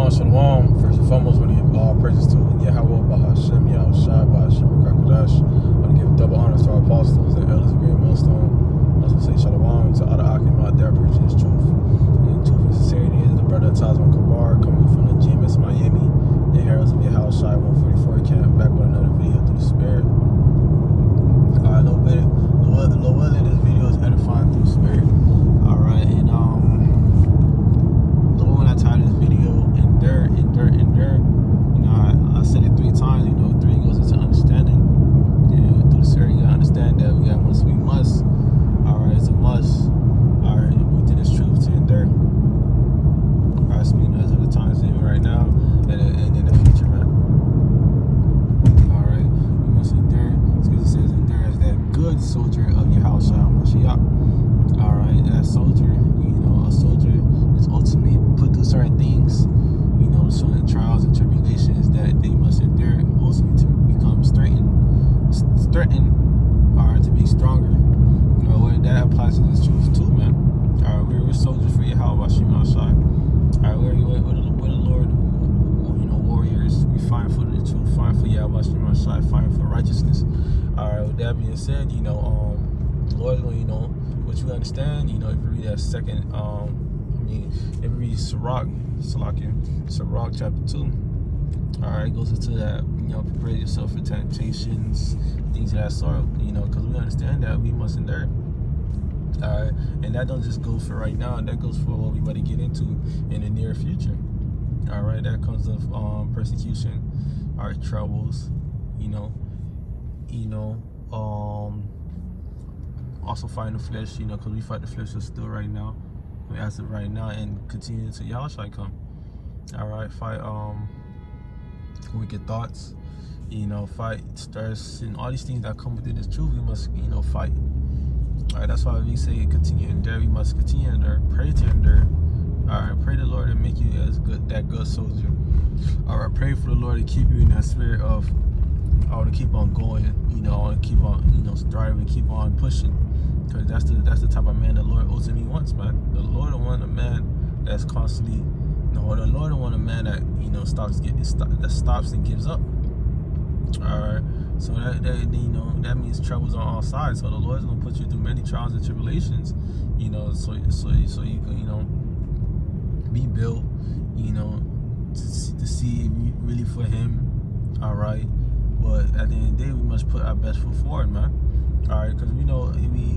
Shalom, shalom. First and foremost, we give all praises to Yahweh, Bahashem, Yahushua, Bahashem, Kakodash. I want to give double honors to our apostles and elders of Great Millstone. I also say shalom to Ada Akim out there preaching his truth. And truth and sincerity is the brother Tazman Kabar coming from the GMS Miami, the heralds of Yahushua 144 camp, back with another video through the Spirit. Alright, a little bit of this video is edifying through the Spirit. Alright, and when I titled this video, endure. You know, I said it 3 times. You know, 3 goes into understanding. And through the Spirit, you gotta understand that we must. Alright, it's a must. Alright, within this truth to endure. Alright, speaking of other times, even right now, and in the future, man. Alright, we must endure. Because it says endure as that good soldier of Yahushua Mashiach. Alright, that soldier, you know, a soldier is ultimately put through certain things, you know, certain trials and tribulations that they must endure, ultimately to become strengthened, or to be stronger. You know, where that applies to this truth too, man. Alright, we're soldiers for Yahweh Shemashai. Alright, we're the Lord, you know, warriors. We fight for the truth, fight for Yahweh Shemashai, fight for righteousness. Alright, with that being said, you know, the Lord, you know, what you understand, you know, if you read that second, if you read Sirach chapter 2, alright, it goes into that, you know, prepare yourself for temptations, things of that sort, you know, because we understand that we must endure. Alright, and that don't just go for right now, that goes for what we about to get into in the near future. Alright, that comes of persecution, our troubles, you know, also fighting the flesh, you know, because we fight the flesh still right now. As of right now, and continue until Yahushua come. Alright, fight wicked thoughts, you know, fight stress and all these things that come within this truth. We must, you know, fight. Alright, that's why we say continue to endure. We must continue to endure, pray to endure. Alright, pray the Lord to make you as that good soldier. Alright, pray for the Lord to keep you in that spirit of I want to keep on going, you know, I want to keep on, you know, striving, keep on pushing. Because that's the type of man the Lord ultimately wants, man. The Lord don't want a man that's constantly, the Lord don't want a man that, you know, stops and gives up. Alright, so that you know, that means troubles on all sides. So the Lord's gonna put you through many trials and tribulations, you know, so you can, you know, be built, you know, to see really for Him. Alright, but at the end of the day, we must put our best foot forward, man. Alright, because we know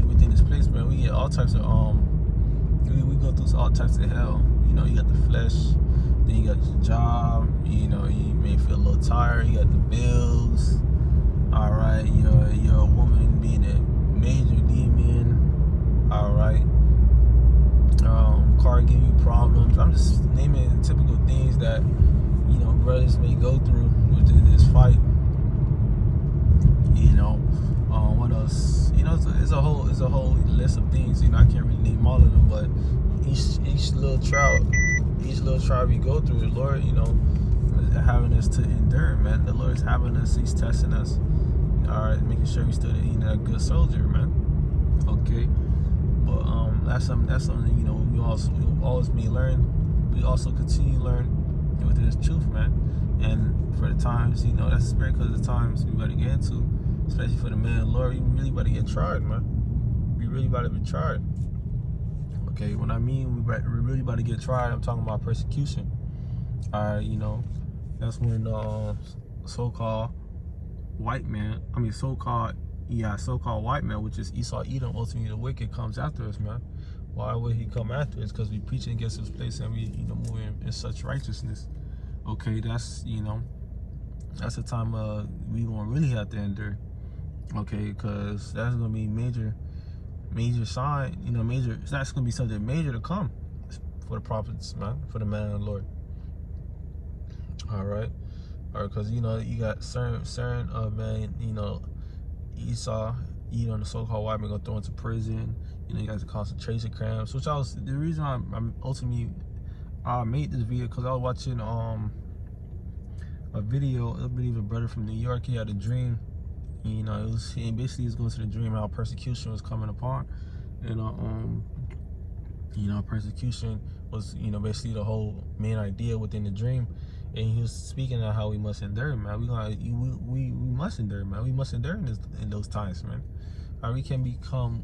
within this place, man, we get all types of we go through all types of hell. You know, you got the flesh, then you got your job, you know, you may feel a little tired, you got the bills. Alright, you're a woman being a major demon. Alright. Car giving you problems. I'm just naming typical things that, you know, brothers may go through within this fight. You know, what else? You know, it's a whole list of things. You know, I can't really name all of them, but each little trial we go through, the Lord, you know, is having us to endure, man. The Lord is having us, He's testing us. All right, making sure we still, you know, a good soldier, man. Okay, but that's something, you know, we always be learning. We also continue to learn within this truth, man. And for the times, you know, that's the spirit, because the times we about to get into, especially for the man of the Lord, we really about to get tried, man. We really about to be tried. Okay, when I mean we really about to get tried, I'm talking about persecution. Alright, you know, that's when so-called white man, so-called white man, which is Esau, Edom, ultimately the wicked, comes after us, man. Why would he come after us? Because we preaching against His place and we, you know, moving in such righteousness. Okay, that's, you know, that's the time we gonna really have to endure. Okay, because that's gonna be major sign, you know, that's gonna be something major to come for the prophets, man, for the man of the Lord. Alright, because, you know, you got certain man, you know, Esau, you know, the so-called white man gonna throw into prison. You know, you got the concentration camps, which the reason I'm ultimately I made this video, because I was watching a video. I believe a brother from New York, he had a dream. You know, he basically was going to the dream how persecution was coming upon. You know, persecution was, you know, basically the whole main idea within the dream. And he was speaking on how we must endure, man. We must endure, man. We must endure in those times, man. We can become,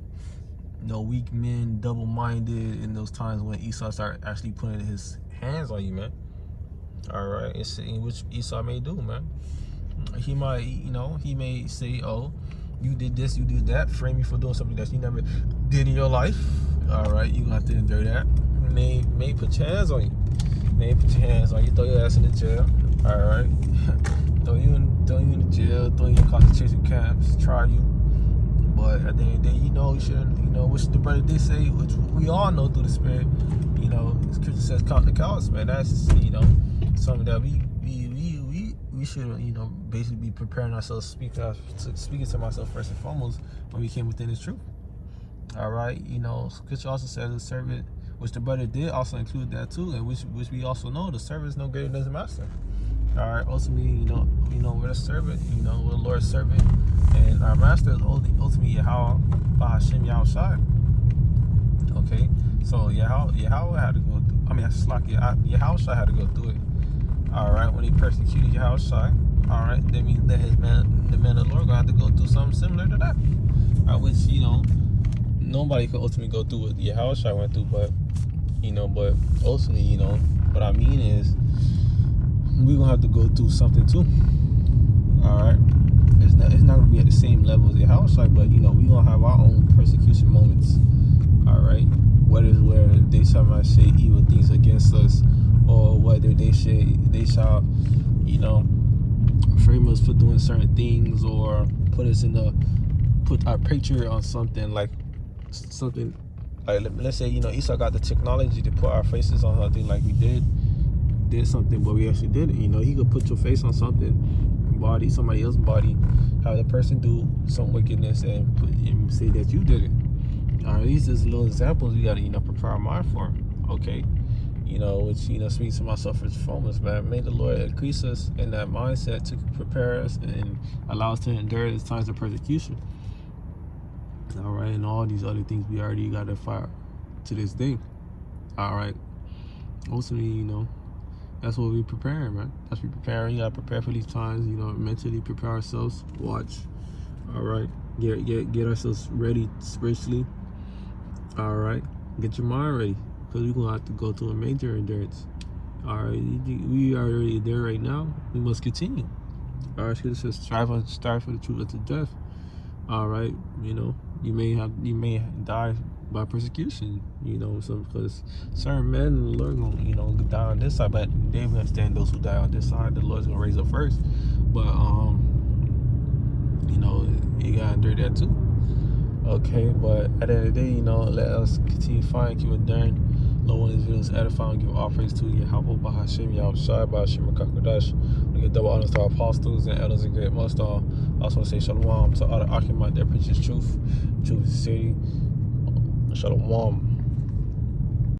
you know, weak men, double-minded in those times when Esau start actually putting his hands on you, man. All right, it's which Esau may do, man. He might, you know, he may say, "Oh, you did this, you did that," frame you for doing something that you never did in your life. All right, you gonna have to endure that. And they may put your hands on you. They put your hands on you, throw your ass in the jail. All right, throw you in the jail, throw you in concentration camps, try you. But at the end of the day, you know, you shouldn't, you know, which the brother did say, which we all know through the Spirit, you know, Scripture says, "Count the cost," man. That's, you know, something that we should, you know, basically be preparing ourselves, speaking to myself first and foremost when we came within His truth. All right, you know, Scripture also says the servant, which the brother did also include that too, and which we also know the servant is no greater than his master. All right, ultimately, you know, we're the servant, you know, we're the Lord's servant, and our master is ultimately Yahweh Bahashem Yahushai. Okay, so Yahweh had to go through, Yahushai had to go through it. All right, when he persecuted Yahushai, all right, that means that the man of the Lord gonna have to go through something similar to that. Which, you know, nobody could ultimately go through what Yahushai went through, but ultimately, you know, what I mean is, we're gonna have to go through something too. All right, it's not gonna be at the same level as Yahushai, but you know, we're gonna have our own persecution moments. All right, whether it's where they might say evil things against us, or whether they shall, you know, frame us for doing certain things, or put our picture on something like let's say, you know, Esau got the technology to put our faces on something, like we did something, but we actually did it. You know, he could put your face on somebody else's body, have the person do some wickedness and say that you did it. All right, these are just little examples we gotta, you know, prepare our mind for. Okay, you know, which, you know, speaks to myself as performance, man. May the Lord increase us in that mindset to prepare us and allow us to endure these times of persecution. All right, and all these other things we already got to fight to this day. All right, ultimately, you know, that's what we preparing, man. That's what we preparing. You got to prepare for these times, you know, mentally prepare ourselves, watch. All right, get ourselves ready spiritually. All right, get your mind ready, because we're going to have to go to a major endurance. All right, we are already there right now. We must continue. All right, Scripture says, strive for the truth unto death. All right, you know, you may die by persecution, you know, because certain men, the Lord gonna, you know, die on this side, but they understand those who die on this side, the Lord's gonna raise up first. But you know, you gotta endure that too. Okay, but at the end of the day, you know, let us continue fighting, keep enduring. Lord, one of these videos edifying, give all praise to Yahweh Bahashem Yahushai Bahashem Kakadash. We give double honors to our apostles and elders and great most all. I also want to say shalom to all the Achaimite that preaches truth, sincerity. Shalom.